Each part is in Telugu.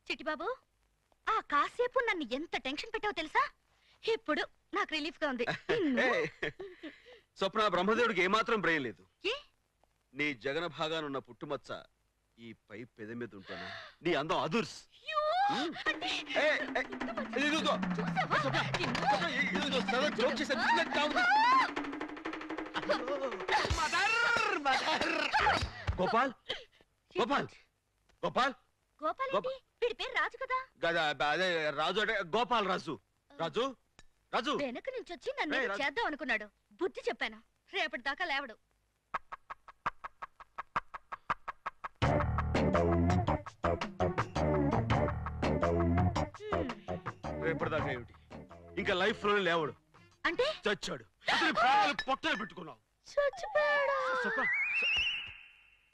చిట్టిబాబు, ఆ కాసేపు నన్ను ఎంత టెన్షన్ పెట్టావో తెలుసా? ఇప్పుడు నాకు రిలీఫ్ గా ఉంది. స్వప్న, బ్రహ్మదేవుడికి ఏమాత్రం బ్రెయిన్ లేదు. నీ జగన భాగానున్న పుట్టుమచ్చ ఈ పై పెద మీద ఉంటాను. నీ అందం అదుర్స్. గోపాల్ గోపాల్ గోపాల్ గోపాల్ వీడి పేరు రాజు కదా? అదే రాజు అంటే గోపాల్ రాజు. రాజు రాజు వెనక నుంచి వచ్చి నన్ను చేద్దాం అనుకున్నాడు. బుద్ధి చెప్పాను, రేపటి దాకా లేవడు. రేపటిదాకా ఏమిటి, ఇంకా లైఫ్ లో లేవడు. అంటే చచ్చాడు. పొట్టలు పెట్టుకున్నావు.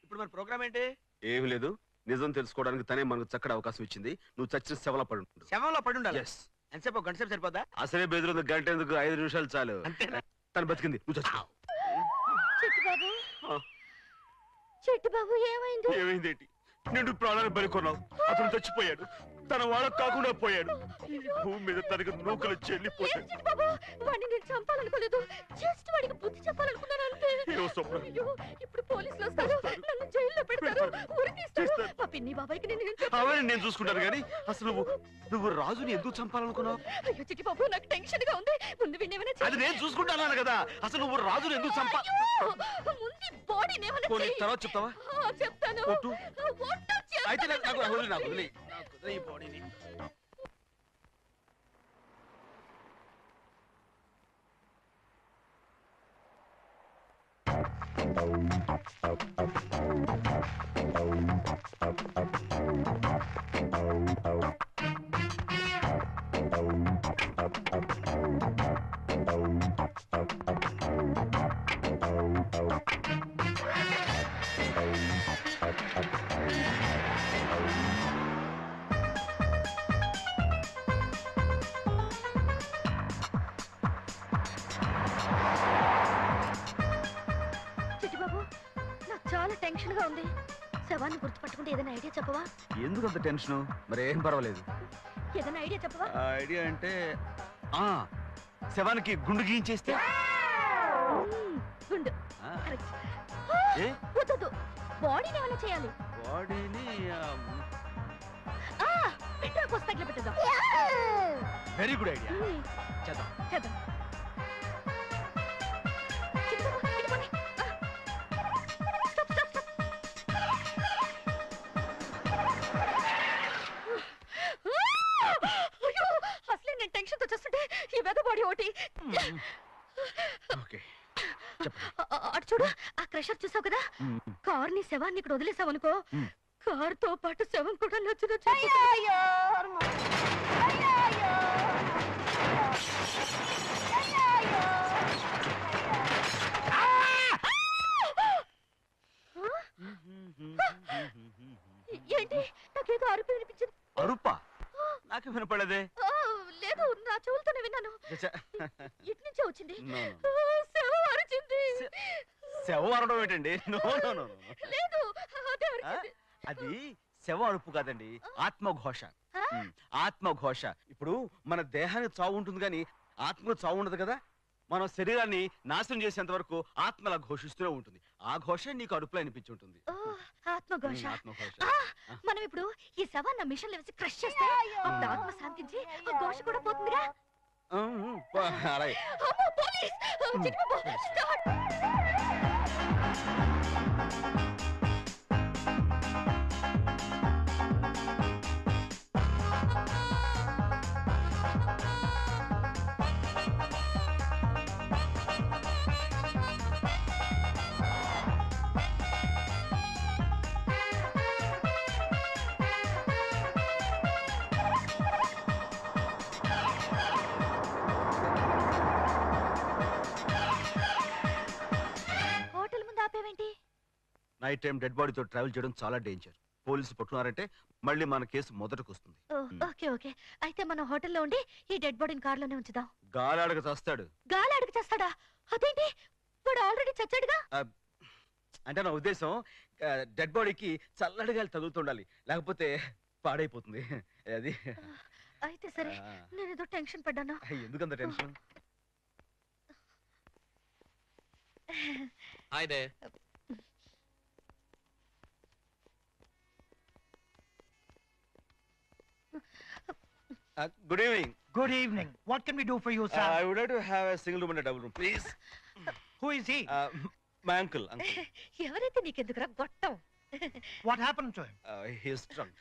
ఇప్పుడు మన ప్రోగ్రామ్ ఏంటి? ఏమి లేదు, నిజం తెలుసుకోవడానికి తనే మనకు చక్కటి అవకాశం ఇచ్చింది. నువ్వు చచ్చిన శవంలో పడి ఉంటుంది. శవంలో పడి ఉండాలి. ఎంతసేపు? గంట సేపు సరిపోద్దా? అసలే బెదిరింది, గంట ఎందుకు, 5 నిమిషాలు చాలు. తను బతికింది, నువ్వు చచ్చావు. చిట్టిబాబు ఏమైంది? ఏమైంది ఏంటి? నిండు ప్రాణాలు బలికొన్నావు. అతను చచ్చిపోయాడు, తన వాళ్ళకు కాకుండా పోయాడు. భూమి మీద తనకు నూకలు చెల్లిపోయాడు. వాడిని నేను చంపాలనుకోలేదు, జస్ట్ వాడికి బుద్ధి చెప్పాలనుకున్నాను అంతే. ఇప్పుడు పోలీసులు వస్తారు, నన్ను జైల్లో పెడతారు, ఉరి తీస్తారు. ఆ పిన్ని బాబాయ్కి అవన్నీ నేను చూసుకుంటాను. కానీ అసలు నువ్వు రాజుని ఎందుకు చంపాలనుకున్నావు? అయ్యో చిట్టిబాబు, నాకు టెన్షన్ గా ఉంది. ముందు వినేమన్నా అది నేను చూసుకుంటాను కదా. అసలు నువ్వు రాజుని ఎందుకు ముందు బాడీని ఏమన్నా తర్వాత చెప్తావా? చెప్తాను. అయితే నాకు ఈ బాడీని చాలా టెన్షన్ గా ఉంది. శవాన్ని గుర్తుపట్టుకుంటే ఏదైనా ఐడియా చెప్పవా? ఎందుకు అంత టెన్షన్? మరి ఏం పర్వాలేదు. ఏదైనా ఐడియా చెప్పవా? ఐడియా అంటే శవానికి గుండు గీయించేస్తే. గుండు వద్దు, బాడీని ఏమైనా చేయాలి. బాడీని పెట్రోల్ పోసి తగిలి పెట్టేద్దాం. Very good idea. చేద్దాం చేద్దాం. అసలే నేను టెన్షన్ తో చేస్తుంటే ఈ వెద బాడీ ఒకటి. అటు చూడు, ఆ క్రషర్ చూసావు కదా? కార్ ని శవాన్ని ఇక్కడ వదిలేసావు అనుకో, కార్ తో పాటు శవం కూడా నచ్చిన. ఏంటి? నాకేదో అరుపు వినిపించింది. అరుపా? నాకు వినపడదే. లేదు, నా చెవులతోనే విన్నాను. ఇటు నుంచే వచ్చింది. శవం అరిచింది. శవం అరవడం ఏంటండి? లేదు, అది శవం అరుపు కాదండి, ఆత్మఘోష. ఆత్మఘోష. ఇప్పుడు మన దేహానికి చావు ఉంటుంది కానీ ఆత్మకు చావు ఉండదు కదా. మనం శరీరాన్ని నాశనం చేసేంత వరకు ఆత్మలా ఘోషిస్తూనే ఉంటుంది. ఆ ఘోష నీకు అరుపులో అనిపించి ఉంటుంది. ఆత్మఘోష. మనం ఇప్పుడు ఈ శవాన్ని మిషన్ వేసి క్రష్ చేస్తే అప్పుడు ఆత్మ శాంతించి ఆ ఘోష కూడా పోతుందిగా. అలాగే. నైట్ టైం డెడ్ బాడీతో ట్రావెల్ చేయడం చాలా డేంజర్. పోలీసులు పట్టుకున్నారంటే మళ్ళీ మన కేసు మొదటికి వస్తుంది. ఓకే ఓకే, అయితే మనం హోటల్లో ఉండి ఈ డెడ్ బాడీని కార్లోనే ఉంచుదాం. గాలాడక చస్తాడు. గాలాడక చేస్తాడా? అదేంటి, వాడు ఆల్రెడీ చచ్చాడుగా. అంటే నా ఉద్దేశం డెడ్ బాడీకి చల్లడి గాలి తగులుతుండాలి, లేకపోతే పాడైపోతుంది అది. అయితే సరే, నేను ఏదో టెన్షన్ పడ్డాను. ఎందుకంత tension? Hi they. Good evening. Good evening. What can we do for you, sir? I would like to have a single room and a double room, please. Who is he? My uncle. ఎవరైతే నీకెందుకురా గొట్టం? What happened to him? He is drunk.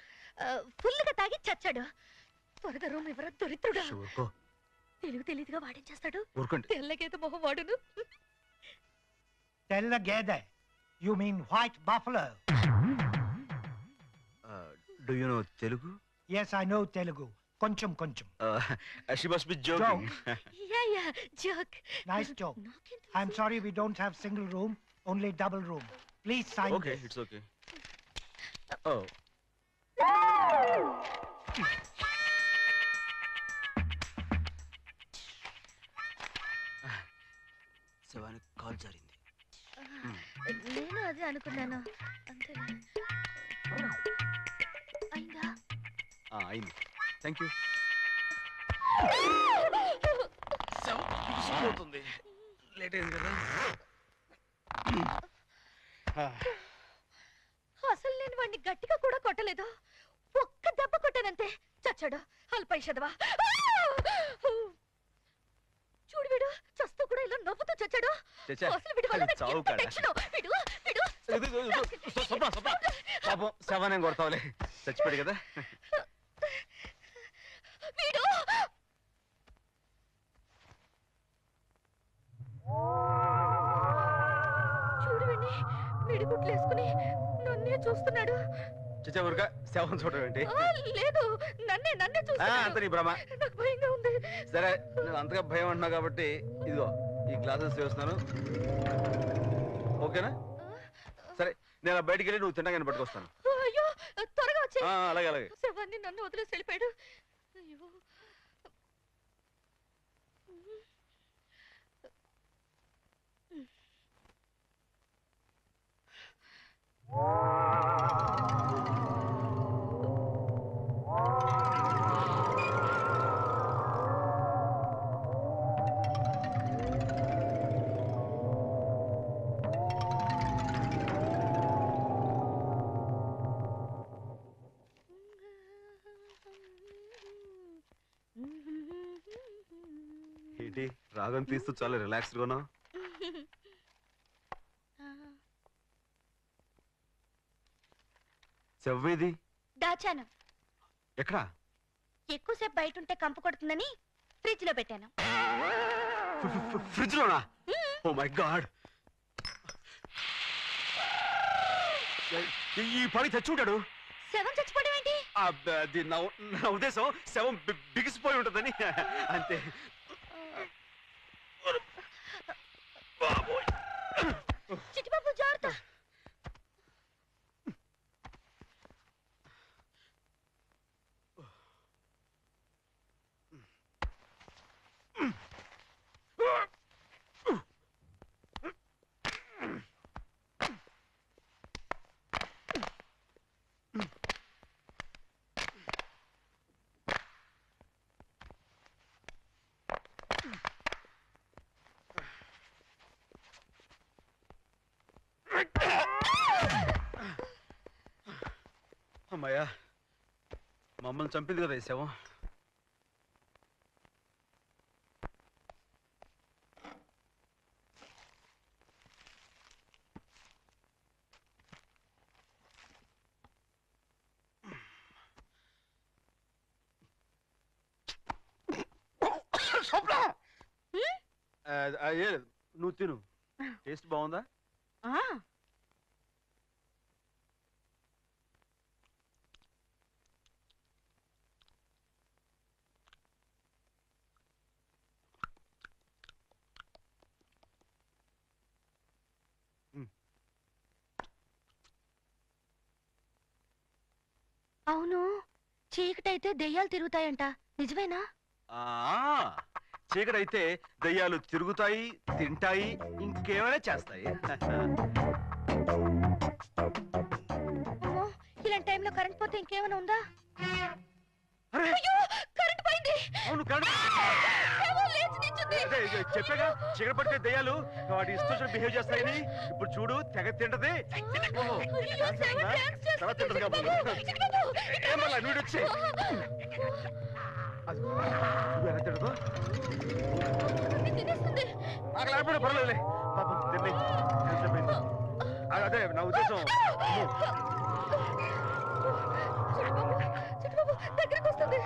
ఫుల్గా తాగి చచ్చాడు. త్వరగా రూమ్ ఎవరో దొరిత్రుడా. ఊరుకో. తెలివిగా వాడేం చేస్తాడు? ఊరుకోండి. తెల్లగేత మొహం వాడును. Tell the gede. You mean white buffalo? Do you know Telugu? Yes, I know Telugu. Koncham koncham. She must be joking. Yeah joke. Nice joke. I'm sorry we don't have single room, only double room. Please sign Okay, this. it's okay. Oh. శివానికి కాల్ జరిగింది. నేను అదే అనుకున్నాను. అంతే. అయిందా? అయింది. Thank you. పోతుంది. లేట్ అయింది కదా. అసలు నేను వాడిని గట్టిగా కూడా కొట్టలేదు. ఒక్క దెబ్బ కొట్టానంతే. చచ్చాడు. అల్పైషదవా. చూడు వీడు చస్తూ కూడా ఇలా నవ్వుతూ చచ్చాడు. అసలు వీడి వల్ల నాకు ఎంత టెన్షన్. వీడు పాపం శవాన్ని కొడతావులే, చచ్చిపోయాడు కదా. వీడు చూడు వీడిని మిడిగుట్లు వేసుకుని నన్నే చూస్తున్నాడు. చచ్చా ఊరుక, శవం చూడడం ఏంటి? లేదు, నన్నే చూస్తున్నాడు. అంత నీ భ్రమ. నాకు భయంగా ఉంది. సరే, నువ్వు అంతగా భయం అంటున్నావు కాబట్టి ఇదిగో ఈ గ్లాసెస్ వేస్తున్నాను, ఓకేనా? సరే, నేను బయటికి వెళ్ళి నువ్వు తినగానే పట్టుకొస్తాను. అయ్యో, త్వరగా వచ్చి. అలాగే అలాగే. శవాన్ని నన్ను వదిలేసి వెళ్ళిపోయాడు. అయ్యో. ఏంటి రాగం తీస్తూ చాలా రిలాక్స్డ్ గా ఉన్నావు? చెవ్వేది దాచాను. ఎక్కడా? ఎక్కువసేపు బయట ఉంటే కంపు కొడుతుందని ఫ్రిడ్జ్ లో పెట్టాను. ఫ్రిడ్జ్ లోనా? ఓ మై గాడ్, ఈ పని తెచ్చుంటాడు. శవం చచ్చిపోవడం ఏంటి? అది నా ఉద్దేశం, శవం బిగిసిపోయి ఉంటుందని అంతే. చిట్టిబాబు జాగ్రత్త. అమ్మాయ్యా, మమ్మల్ని చంపింది కదా ఈ శవం. నువ్వు తిను, టేస్ట్ బాగుందా? అవును, చీకటైతే దెయ్యాలు తిరుగుతాయంట, నిజమేనా? చీకటైతే దయ్యాలు తిరుగుతాయి, తింటాయి, ఇంకేమైనా చేస్తాయి. అమ్మో, ఇలాంటి టైంలో కరెంట్ పోతే ఇంకేమైనా ఉందా? అరే అయ్యో కరెంట్ పోయింది. అవును కరెంట్ శవం లేచి నిల్చుంది. అదే చెప్పాగా చీకటి పడితే దయ్యాలు వాటి ఇష్టం బిహేవ్ చేస్తాయని. ఇప్పుడు చూడు తెగ తింటది. ఓహో, అయ్యో, శవం డాన్స్ చేస్తుంది. తర్వాత తింటది చిట్టి కాబట్టి. బాబు, చిట్టి బాబు, ఇక్కడ ఏం వల్ల నువ్వు వచ్చి నువ్వు ఎలా తింటదో ఇది తినేస్తుంది. నాకు లేకపోయినా పర్లేదులే. పాపం తిని తెలిసిపోయింది. అదే నా ఉద్దేశం. అమ్మో. చిట్టి బాబు, చిట్టి బాబు, దగ్గరికి వస్తుంది.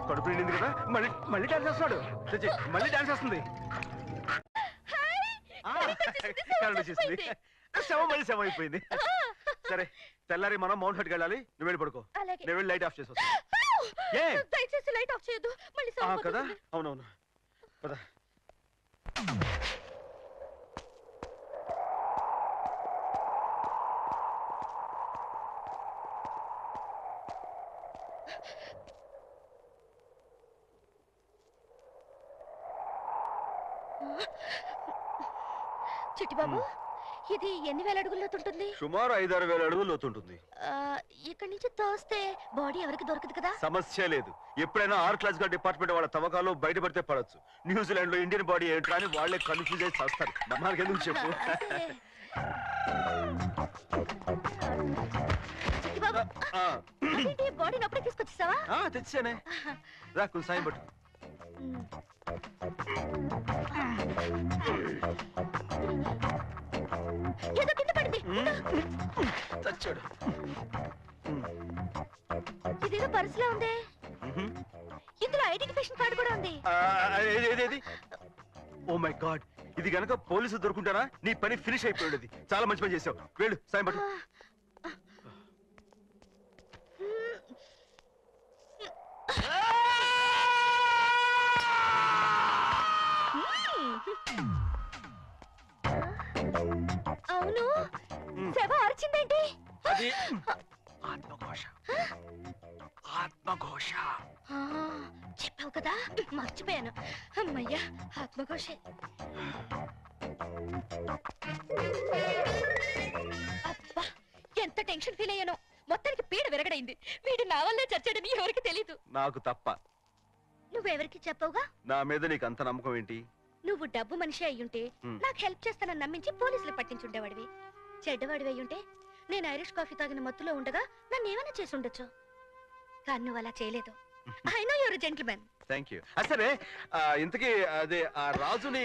కడుపు నిండింది కదా, మళ్ళీ మళ్ళీ డాన్స్ చేస్తున్నాడు. చచ్చి, మళ్ళీ డాన్స్ చేస్తుంది. కరెంట్ వచ్చేసింది. శవం మళ్ళీ శవం అయిపోయింది. సరే తెల్లారి మనం మౌంట్ హట్కి వెళ్ళాలి. నువ్వు వెళ్ళి పడుకో. అలాగే. నేను వెళ్ళి లైట్ ఆఫ్ చేసి వస్తా. ఏ? దయచేసి లైట్ ఆఫ్ చేయొద్దు. మళ్ళీ ఆ, శవం కదా పోతుంది. అవునవును పద. చిట్టి బాబు, ఇది ఎన్ని వేల అడుగుల్లో ఉంటుంది? సుమారు 5-6 వేల అడుగులు లోతుంటుంది. ఇక్కడి నుంచి తోస్తే బాడీ ఎవరికి దొరకదు కదా? సమస్య లేదు. ఎప్పుడైనా ఆర్ క్లాస్ గా డిపార్ట్మెంట్ వాళ్ళ తవ్వకాలు బయటపడితే పడొచ్చు. న్యూజిలాండ్ లో ఇండియన్ బాడీ ఏంటో అని వాళ్ళే కన్ఫ్యూజ్ చేసి వస్తారు. మనకెందుకు చెప్పు. చిట్టి బాబు, ఆ, అదేంటి బాడీని అప్పుడే తీసుకొచ్చేసావా? ఆ, తెచ్చానే. రా కొంచెం సాయం పట్టు. ఏదో కింద పడింది. తెచ్చాడు. ఇదేదో పర్సులో ఉంది. ఇందులో ఐడెంటిఫికేషన్ కార్డు కూడా ఉంది. ఏది? ఓ మై గాడ్, ఇది గనక పోలీసు దొరుకుంటారా నీ పని ఫినిష్ అయిపోయింది. చాలా మంచి పని చేసావు. వెళ్ళు సాయం పట్టు. అవును, శవం అరిచిందేంటి? అది ఆత్మఘోష. ఆత్మఘోష. ఆ, చెప్పావు కదా, మర్చిపోయాను. అమ్మయ్యా, ఆత్మఘోషే. అబ్బా, ఎంత టెన్షన్ ఫీల్ అయ్యానో. మొత్తానికి పీడ విరగడైంది. వీడు నా వల్లే చచ్చాడని ఎవరికి తెలీదు. నాకు తప్ప. నువ్వెవరికి చెప్పవుగా? నా మీద నీకు అంత నమ్మకం ఏంటి? నువ్వు డబ్బు మనిషి అయ్యుంటే నాకు హెల్ప్ చేస్తానని నమ్మించి పోలీసులు పట్టించుండేవాడివి. చెడ్డవాడివి అయ్యుంటే నేను ఐరిష్ కాఫీ తాగిన మత్తులో ఉండగా నన్ను ఏమైనా చేసి ఉండొచ్చు. కానీ నువ్వు అలా చేయలేదు. I know your gentlemen. Thank you. సరే ఇంతకీ అదే ఆ రాజుని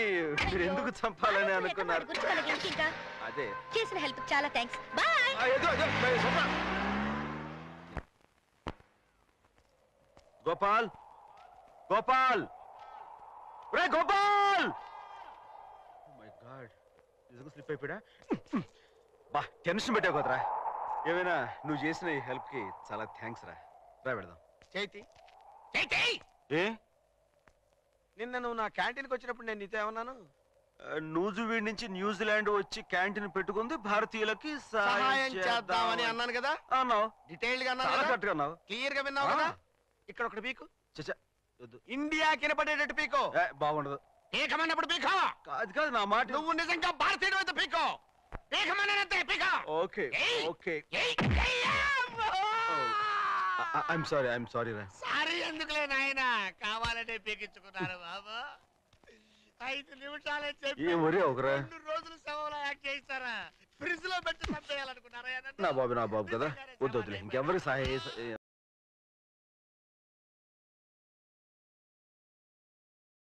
మీరు ఎందుకు చంపాలని అనుకున్నారు? అదే చేసిన హెల్ప్ చాలా థ్యాంక్స్. బాయ్. గోపాల్, గోపాల్, రే గోపాల్! మై గాడ్, నిజంగా స్లిప్ అయిపోయా. బా టెన్షన్ పెట్టావు కదరా. ఏమైనా నువ్వు చేసిన ఈ హెల్ప్ కి చాలా థ్యాంక్స్ రా. రా పెడదాం. చైతి చైతి, ఏ నిన్న నువ్వు నా క్యాంటీన్కి వచ్చినప్పుడు నేను నీతో ఏమన్నాను? నూజువీడ్ నుంచి న్యూజిలాండ్ వచ్చి క్యాంటీన్ పెట్టుకుంది భారతీయులకి సహాయం చేద్దామని అన్నాను కదా. అన్నావు. డీటెయిల్డ్ గా చాలా కరెక్ట్ గా అన్నావు. క్లియర్ గా విన్నావు కదా. ఇక్కడ ఒకటి పీకు. చచ్చా, వద్దు. ఇండియా కినపడేటట్టు పీకో. బాగుండదు. పీకమన్నప్పుడు పీకో. కాదు కాదు, నా మాట. నువ్వు నిజంగా భారతీయుడు అయితే పీకో. పీకమన్నానంతే పీకో. Okay okay. ఐఎమ్ సారీ రా. సారీ ఎందుకులే నాయనా, కావాలంటే పీకించుకున్నారు బాబు. 5 నిమిషాలే చెప్పి ఏం ఒరే ఒకరా. 2 రోజులు శవంలో యాక్ట్ చేస్తారా? ఫ్రిడ్జ్ లో పెట్టి చంపేయాలనుకున్నారా? నా బాబు కదా. వద్దు వద్దులే, ఇంకెవరికి సహాయ